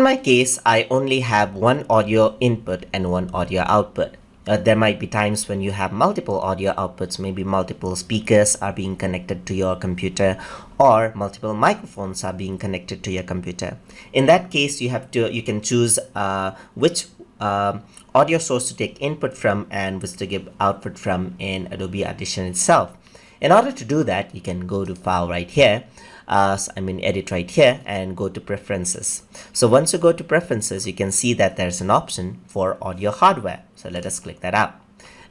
my case, I only have one audio input and one audio output. There might be times when you have multiple audio outputs, maybe multiple speakers are being connected to your computer or multiple microphones are being connected to your computer. In that case, you can choose which audio source to take input from and which to give output from in Adobe Audition itself. In order to do that, you can go to File right here. Edit right here and go to Preferences. So once you go to Preferences, you can see that there's an option for audio hardware. So let us click that out.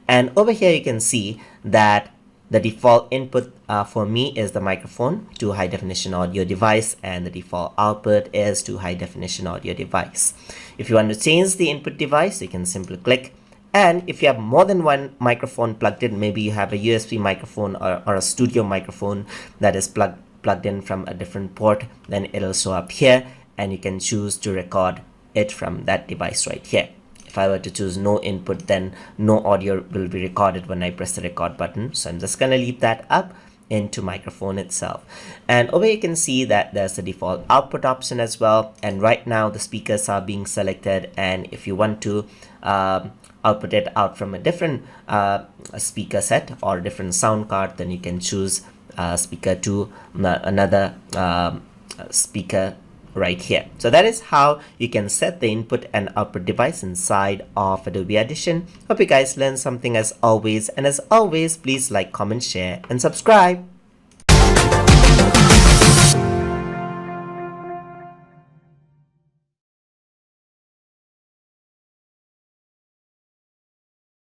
And over here, you can see that the default input for me is the microphone to high definition audio device, and the default output is to high definition audio device. If you want to change the input device, you can simply click. And if you have more than one microphone plugged in, maybe you have a USB microphone or a studio microphone that is plugged in from a different port, then it'll show up here and you can choose to record it from that device right here. If I were to choose no input, then no audio will be recorded when I press the record button. So I'm just going to leave that up into microphone itself. And over here you can see that there's the default output option as well. And right now the speakers are being selected. And if you want to output it out from a different speaker set or different sound card, then you can choose speaker to another speaker right here. So that is how you can set the input and output device inside of Adobe Audition. Hope you guys learned something as always, and as always, please like, comment, share and subscribe.